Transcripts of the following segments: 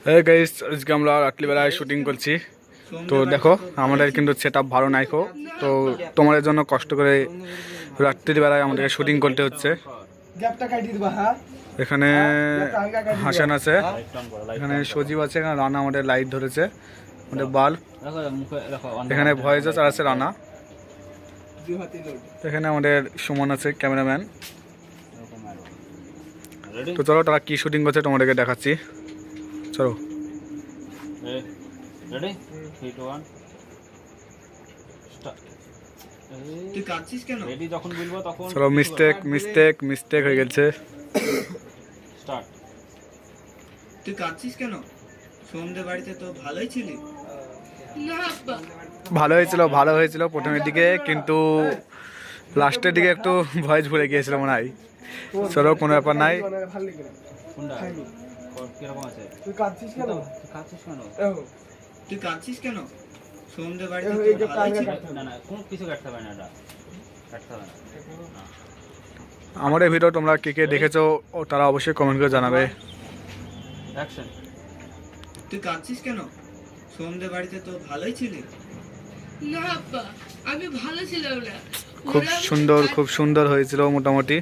হ্যাঁ গাইস, আজকে আমরা রাত্রিবেলায় শুটিং করছি। তো দেখো আমাদের কিন্তু সেট আপ ভালো নাইকো, তো তোমাদের জন্য কষ্ট করে রাত্রিবেলায় আমাদেরকে শুটিং করতে হচ্ছে। এখানে হাসান আছে, এখানে সজীব আছে, এখানে রানা আমাদের লাইট ধরেছে, আমাদের বাল, এখানে ভয়েস আর আছে রানা, এখানে আমাদের সুমন আছে ক্যামেরাম্যান। তো চলো তারা কি শুটিং করছে তোমাদেরকে দেখাচ্ছি, চলো। রেডি 3 2 1 তুই কাঁদছিস কেন? রেডি যখন বলবো তখন চলো। মিস্টেক হয়ে গেছে। স্টার্ট। তুই কাঁদছিস কেন? সন্ধ্যে বাড়িতে তো ভালোই ছিলি। না আব্বা, ভালো হয়েছিল প্রথমের দিকে, কিন্তু লাস্টের দিকে একটু ভয়েস ভুলে গিয়েছিল মনে হয়। চলো, কোনো ব্যাপার নাই। কোনটা কিরকম আছে? তুই কাঁদছিস কেন? তুই কাঁদছিস কেন? সন্ধ্যে বাড়িতে তো ভালোই ছিলি। না কোনো কিছু কাটতে হবে না, এটা কাটতে হবে না। আমার এই ভিডিও তোমরা কে কে দেখেছো ও তারা অবশ্যই কমেন্ট করে জানাবে। অ্যাকশন। তুই কাঁদছিস কেন? সন্ধ্যে বাড়িতে তো ভালোই ছিলি। না আব্বা, আমি ভালো ছিলাম না। খুব সুন্দর হয়েছিল মোটামুটি।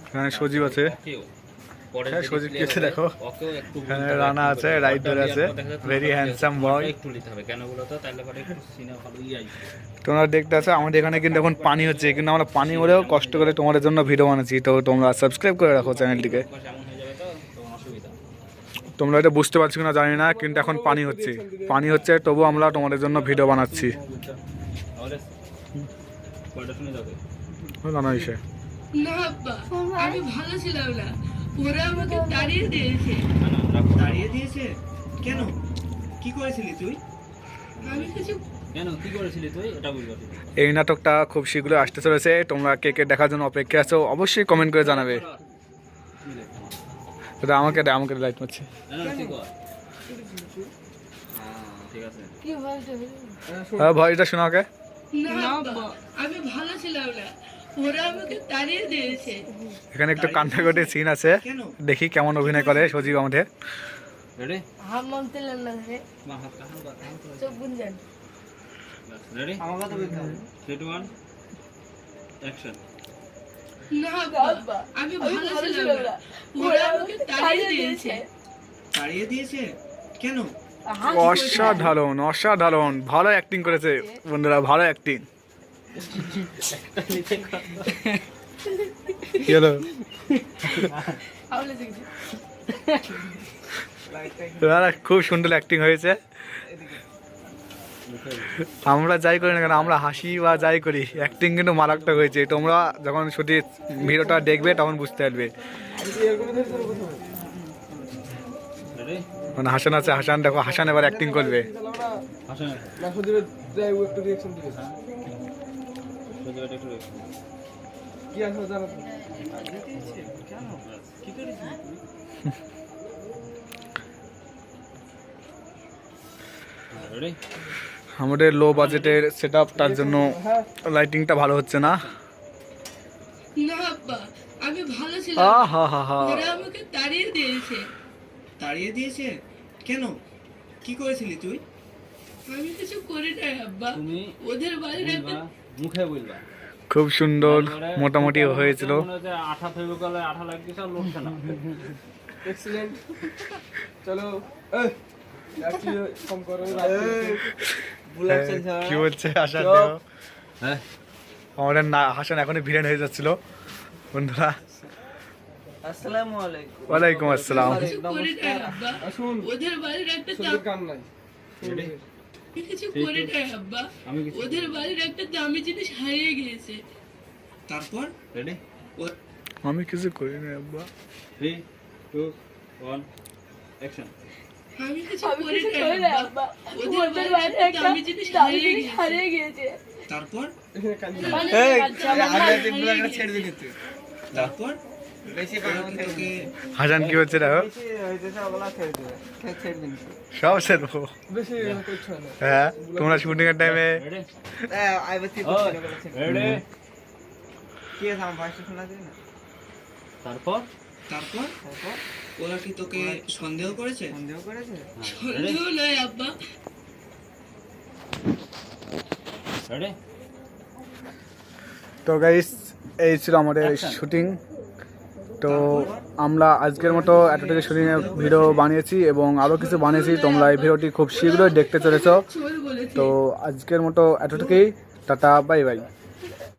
এখানে সজীব আছে, হ্যাঁ সজীব কেছে দেখো, এখানে রানা আছে, রাইট ধরে আছে, ভেরি হ্যান্ডসাম বয়। একটু নিতে হবে কেন বলো তো, তাহলে পরে একটু সিনে ভালোই আসবে। তোমরা দেখতে আছো আমাদের এখানে কিন্তু এখন পানি হচ্ছে, কিন্তু আমরা পানি হলেও কষ্ট করে তোমাদের জন্য ভিডিও বানাচ্ছি। তো তোমরা সাবস্ক্রাইব করে রাখো চ্যানেলটিকে। এমন হয়ে যাবে তো তখন অসুবিধা। তোমরা এটা বুঝতে পারছো কিনা জানি না, কিন্তু এখন পানি হচ্ছে তবু আমরা তোমাদের জন্য ভিডিও বানাচ্ছি। তাহলে পড়াটা শুনে যাবে। জানা বিষয়। না আব্বা, আমি ভালো ছিলাম না। ওরা আমাকে তাড়িয়ে দিয়েছে। দাঁড়িয়ে দিয়েছে কেন? কি করেছিলি তুই? আমি কিছু কেন কি করেছিলি তুই এটা বলবো। এই নাটকটা খুব শীঘ্রই আসতে চলেছে, তোমরা কে কে দেখার জন্য অপেক্ষা আছো অবশ্যই কমেন্ট করে জানাবে। এটা আমাকে লাইট মারছে। ঠিক আছে। কি হয়েছে? ভয়েসটা শোনা ওকে। না আব্বা, আমি ভালো ছিলাম না। ওরা আমাকে তাড়িয়ে দিয়েছে। এখানে একটু কান্নাকাটি সিন আছে, দেখি কেমন অভিনয় করে সজীব আমাদের। রেডি? হাম মানতে না রে। মা হাত কাহান চোখ বুঝেন। রেডি? আমার কথা বলতে হবে। 3 2 1 অ্যাকশন। না আব্বা, আমি ভালো ছিলাম না। ওরা আমাকে তাড়িয়ে দিয়েছে। তাড়িয়ে দিয়েছে কেন? অসাধারণ ভালো অ্যাক্টিং করেছে বন্ধুরা, ভালো অ্যাক্টিং। কি হলো? খুব সুন্দর অ্যাক্টিং হয়েছে। আমরা যাই করি না কেন, আমরা হাসি বা যাই করি, অ্যাক্টিং কিন্তু মারাত্মক হয়েছে। তোমরা যখন শুধু ভিডিওটা দেখবে তখন বুঝতে পারবে। রেডি? মানে হাসান আছে, হাসান দেখো, হাসান এবার অ্যাক্টিং করবে। হাসেন না সজীবের যাই ও একটু রিঅ্যাকশন দিবে। সোজা একটু কি আছে জানো তো? কেন কি করেছিস তুই? রেডি? আমাদের লো বাজেটের সেট আপ, তার জন্য লাইটিংটা ভালো হচ্ছে না। না আব্বা, আমি ভালো ছিলাম না। হা ওরা আমাকে তাড়িয়ে দিয়েছে। তাড়িয়ে দিয়েছে কেন? কি করেছিলি তুই? আমি কিছু করি নাই আব্বা। তুমি ওদের বাড়ির একটা মুখে বলবা। খুব সুন্দর মোটামুটি হয়েছিল। আঠা ফেভিকলে আঠা লাগিয়েছে আর লড়ছে না। এক্সিলেন্ট। চলো এই একটু কম করো। কি বলছে হাসান? হ্যাঁ আমাদের হাসান এখনই ভিলেন হয়ে যাচ্ছিল বন্ধুরা। আসসালামু আলাইকুম। ওয়ালাইকুম আসসালাম। কিছু করি নাই আব্বা। আসুন ওদের বাড়ির একটা সজীব কান নাই। আমি কিছু করি নাই আব্বা। ওদের বাড়ির একটা দামি জিনিস হারিয়ে গিয়েছে। তারপর রেডি? আমি কিছু করি না আব্বা। 3 2 1 অ্যাকশন। আমি কিছু করি নাই আব্বা। ওদের বাড়ির একটা দামি জিনিস হারিয়ে গিয়েছে। তারপর এখানে কান নাই। এই ছেড়ে দিলি তুই। তারপর বেশি তোকে হাসান কি হচ্ছে দেখো, হইতেছে ওগুলা ছেড়ে দিবে। ছেড়ে দিন। সব সেরকম। বেশি কিছু না। হ্যাঁ, তোমরা শুটিং এর টাইমে রেডি? আইবতি রেডি? কি আছে আমার ভয়েস শোনা যায় না? তারপর তারপর ওরা কি তোকে সন্দেহ করেছে? সন্দেহ করেছে? সন্দেহ নয় আব্বা, রেডি? তো গাইস এই ছিল আমাদের শুটিং। তো আমরা আজকের মতো এতটুকু শুটিংয়ের ভিডিও বানিয়েছি এবং আরও কিছু বানিয়েছি, তোমরা এই ভিডিওটি খুব শীঘ্রই দেখতে চলেছ। চোর বলেছে। তো আজকের মতো এতটুকুই, টাটা, বাই বাই।